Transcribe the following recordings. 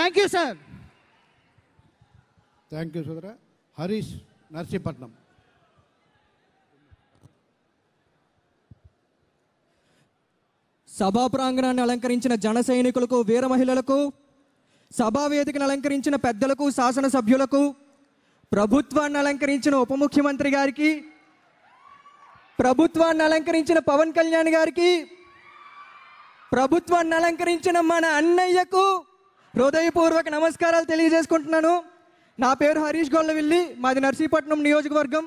Thank you sir. Thank you సోదరా. హరీష్, నర్సీపట్నం. సభా ప్రాంగణాన్ని అలంకరించిన జన సైనికులకు, వీర మహిళలకు, సభా వేదికను అలంకరించిన పెద్దలకు, శాసనసభ్యులకు, ప్రభుత్వాన్ని అలంకరించిన ఉప ముఖ్యమంత్రి గారికి, ప్రభుత్వాన్ని అలంకరించిన పవన్ కళ్యాణ్ గారికి, ప్రభుత్వాన్ని అలంకరించిన మన అన్నయ్యకు హృదయపూర్వక నమస్కారాలు తెలియజేసుకుంటున్నాను. నా పేరు హరీష్ గొల్లవిల్లి, మాది నర్సీపట్నం నియోజకవర్గం.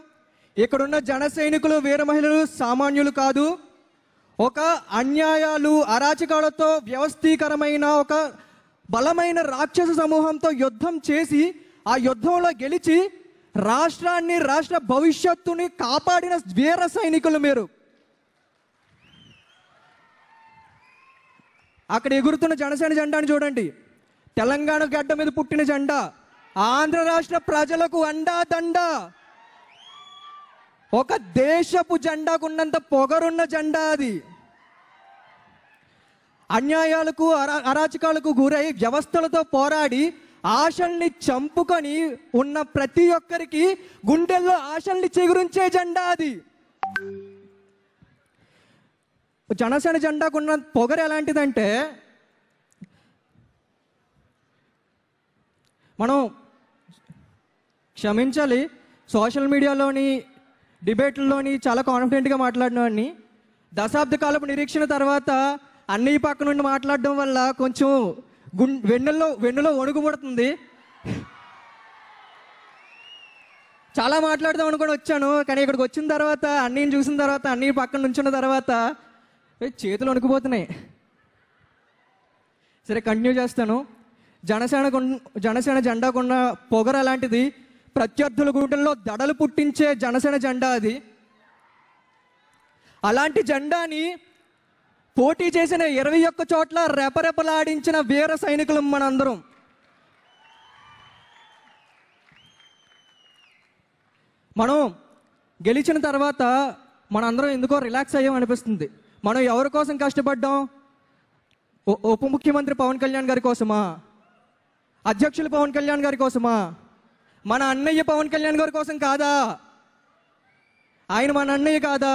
ఇక్కడున్న జన సైనికులు, వీర మహిళలు సామాన్యులు కాదు. ఒక అన్యాయాలు, అరాచకాలతో వ్యవస్థీకరమైన ఒక బలమైన రాక్షస సమూహంతో యుద్ధం చేసి ఆ యుద్ధంలో గెలిచి రాష్ట్రాన్ని, రాష్ట్ర భవిష్యత్తుని కాపాడిన వీర సైనికులు మీరు. అక్కడ ఎగురుతున్న జనసేన జెండాను చూడండి. తెలంగాణ గడ్డ మీద పుట్టిన జెండా, ఆంధ్ర రాష్ట్ర ప్రజలకు అండా దండ. ఒక దేశపు జెండాకున్నంత పొగరున్న జెండా అది. అన్యాయాలకు, అరాచకాలకు గురై వ్యవస్థలతో పోరాడి ఆశల్ని చంపుకొని ఉన్న ప్రతి ఒక్కరికి గుండెల్లో ఆశల్ని చిగురించే జెండా అది. జనసేన జెండాకున్న పొగరు ఎలాంటిదంటే, మనం క్షమించాలి, సోషల్ మీడియాలోని డిబేట్లలోని చాలా కాన్ఫిడెంట్గా మాట్లాడినవాడిని. దశాబ్ద కాలపు నిరీక్షణ తర్వాత అన్నయ్య పక్క నుండి మాట్లాడడం వల్ల కొంచెం వెన్నులో వణుకు పడుతుంది. చాలా మాట్లాడదాం అనుకుని వచ్చాను, కానీ ఇక్కడికి వచ్చిన తర్వాత అన్నయ్యని చూసిన తర్వాత, అన్నయ్య పక్కన నుంచున్న తర్వాత చేతులు వణుకుపోతున్నాయి. సరే, కంటిన్యూ చేస్తాను. జనసేన జెండాకున్న పొగరు అలాంటిది. ప్రత్యర్థుల గుండెల్లో దడలు పుట్టించే జనసేన జెండా అది. అలాంటి జెండాని పోటీ చేసిన 21 చోట్ల రెపరెపలాడించిన వీర సైనికులు మనందరం. మనం గెలిచిన తర్వాత మనందరం ఎందుకో రిలాక్స్ అయ్యాం అనిపిస్తుంది. మనం ఎవరి కోసం కష్టపడ్డాం? ఉప ముఖ్యమంత్రి పవన్ కళ్యాణ్ గారి కోసమా? అధ్యక్షులు పవన్ కళ్యాణ్ గారి కోసమా? మన అన్నయ్య పవన్ కళ్యాణ్ గారి కోసం కాదా? ఆయన మన అన్నయ్య కాదా?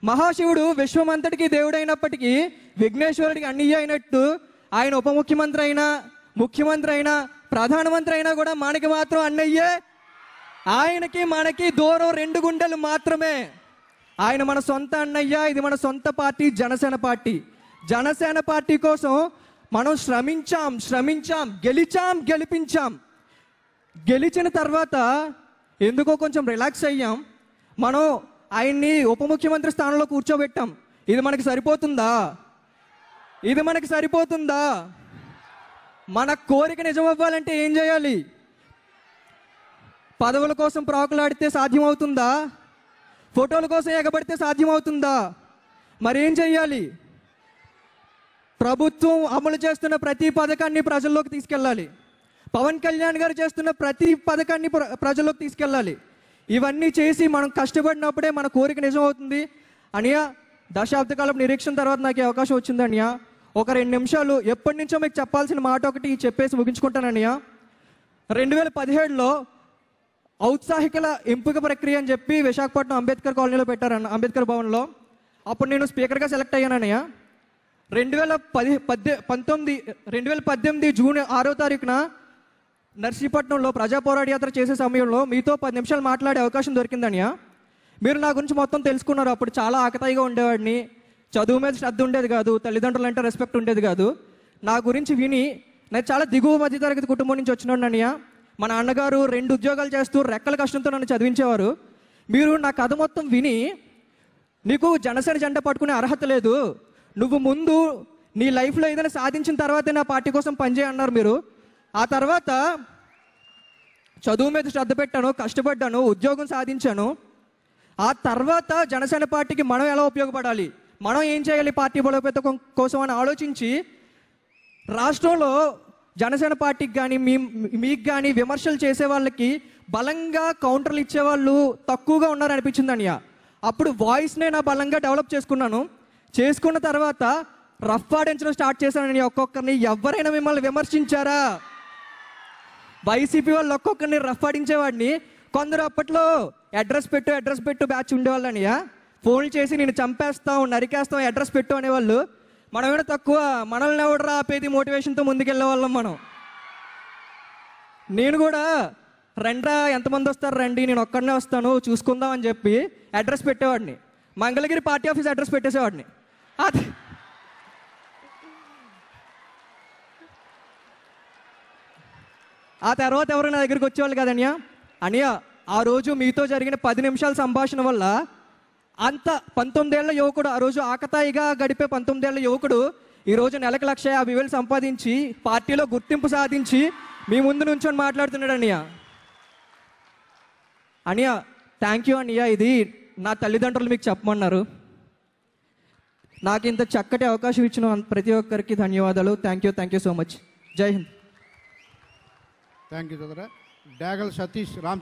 మహాశివుడు విశ్వమంతటికి దేవుడైనప్పటికీ విఘ్నేశ్వరుడికి అన్నయ్య అయినట్టు ఆయన ఉప ముఖ్యమంత్రి అయినా, ముఖ్యమంత్రి అయినా, ప్రధానమంత్రి అయినా కూడా మనకి మాత్రం అన్నయ్యే. ఆయనకి మనకి దూరం 2 గుండెలు మాత్రమే. ఆయన మన సొంత అన్నయ్య. ఇది మన సొంత party, Janasena party. Janasena party కోసం మనం శ్రమించాం, గెలిపించాం. గెలిచిన తర్వాత ఎందుకో కొంచెం రిలాక్స్ అయ్యాం. మనం ఆయన్ని ఉప ముఖ్యమంత్రి స్థానంలో కూర్చోబెట్టాం. ఇది మనకి సరిపోతుందా? మన కోరిక నిజం అవ్వాలంటే ఏం చేయాలి? పదవుల కోసం ప్రాకులాడితే సాధ్యమవుతుందా? ఫోటోల కోసం ఎగబడితే సాధ్యమవుతుందా? మరేం చెయ్యాలి? ప్రభుత్వం అమలు చేస్తున్న ప్రతి పథకాన్ని ప్రజల్లోకి తీసుకెళ్ళాలి. పవన్ కళ్యాణ్ గారు చేస్తున్న ప్రతి పథకాన్ని ప్రజల్లోకి తీసుకెళ్ళాలి. ఇవన్నీ చేసి మనం కష్టపడినప్పుడే మన కోరిక నిజం అవుతుంది. అనియా, దశాబ్ద కాలం నిరీక్షణ తర్వాత నాకు అవకాశం వచ్చింది అనియా. ఒక 2 నిమిషాలు ఎప్పటి నుంచో మీకు చెప్పాల్సిన మాట ఒకటి చెప్పేసి ముగించుకుంటాను అనియా. 2017లో ఔత్సాహికల ఎంపిక ప్రక్రియ అని చెప్పి విశాఖపట్నం అంబేద్కర్ కాలనీలో పెట్టారన్న, అంబేద్కర్ భవన్లో. అప్పుడు నేను స్పీకర్గా సెలెక్ట్ అయ్యానయ్యా. 2018 జూన్ 6వ తారీఖున నర్సీపట్నంలో ప్రజా పోరాట యాత్ర చేసే సమయంలో మీతో 10 నిమిషాలు మాట్లాడే అవకాశం దొరికిందనియా. మీరు నా గురించి మొత్తం తెలుసుకున్నారు. అప్పుడు చాలా ఆకతాయిగా ఉండేవాడిని, చదువు మీద శ్రద్ధ ఉండేది కాదు, తల్లిదండ్రులు అంటే రెస్పెక్ట్ ఉండేది కాదు. నా గురించి విని నేను చాలా దిగువ మధ్యతరగతి కుటుంబం నుంచి వచ్చినాడనియా. మా నాన్నగారు 2 ఉద్యోగాలు చేస్తూ రెక్కల కష్టంతో నన్ను చదివించేవారు. మీరు నా కథ మొత్తం విని, నీకు జనసేన జెండా పట్టుకునే అర్హత లేదు, నువ్వు ముందు నీ లైఫ్లో ఏదైనా సాధించిన తర్వాతే నా పార్టీ కోసం పనిచేయన్నారు మీరు. ఆ తర్వాత చదువు మీద శ్రద్ధ పెట్టాను, కష్టపడ్డాను, ఉద్యోగం సాధించాను. ఆ తర్వాత జనసేన పార్టీకి మనం ఎలా ఉపయోగపడాలి, మనం ఏం చేయాలి పార్టీ బలోపేతం కోసం అని ఆలోచించి రాష్ట్రంలో జనసేన పార్టీకి కానీ మీకు కానీ విమర్శలు చేసే వాళ్ళకి బలంగా కౌంటర్లు ఇచ్చేవాళ్ళు తక్కువగా ఉన్నారనిపించింది అనియా. అప్పుడు వాయిస్నే నా బలంగా డెవలప్ చేసుకున్నాను. చేసుకున్న తర్వాత రఫ్ ఆడించడం స్టార్ట్ చేశానని ఒక్కొక్కరిని. ఎవరైనా మిమ్మల్ని విమర్శించారా? వైసీపీ వాళ్ళు ఒక్కొక్కరిని రఫ్ ఆడించేవాడిని. కొందరు అప్పట్లో అడ్రస్ పెట్టు బ్యాచ్ ఉండేవాళ్ళని ఫోన్లు చేసి నేను చంపేస్తాం, నరికేస్తాం, అడ్రస్ పెట్టు అనేవాళ్ళు. మనమేమో తక్కువ, మనల్ని ఎవడరా ఆపేది మోటివేషన్తో ముందుకెళ్ళే వాళ్ళం మనం. నేను కూడా రండ్రా, ఎంతమంది వస్తారు రండి, నేను ఒక్కడనే వస్తాను చూసుకుందాం అని చెప్పి అడ్రస్ పెట్టేవాడిని. మంగళగిరి పార్టీ ఆఫీస్ అడ్రస్ పెట్టేసేవాడిని. అది ఆ తర్వాత ఎవరు నా దగ్గరికి వచ్చేవాళ్ళు కదన్యా. అనియా, ఆ రోజు మీతో జరిగిన 10 నిమిషాల సంభాషణ వల్ల అంత 19 ఏళ్ల యువకుడు, ఆ రోజు ఆకతాయిగా గడిపే 19 ఏళ్ల యువకుడు ఈరోజు నెలకు 1,50,000 సంపాదించి పార్టీలో గుర్తింపు సాధించి మీ ముందు నుంచొని మాట్లాడుతున్నాడు అనియా. అనియా థ్యాంక్ యూ అనియా. ఇది నా తల్లిదండ్రులు మీకు చెప్పమన్నారు. నాకు ఇంత చక్కటి అవకాశం ఇచ్చిన ప్రతి ఒక్కరికి ధన్యవాదాలు. Thank you so much. జై హింద్. థ్యాంక్ యూ సోదరా. డాగల్ సతీష్ రామ్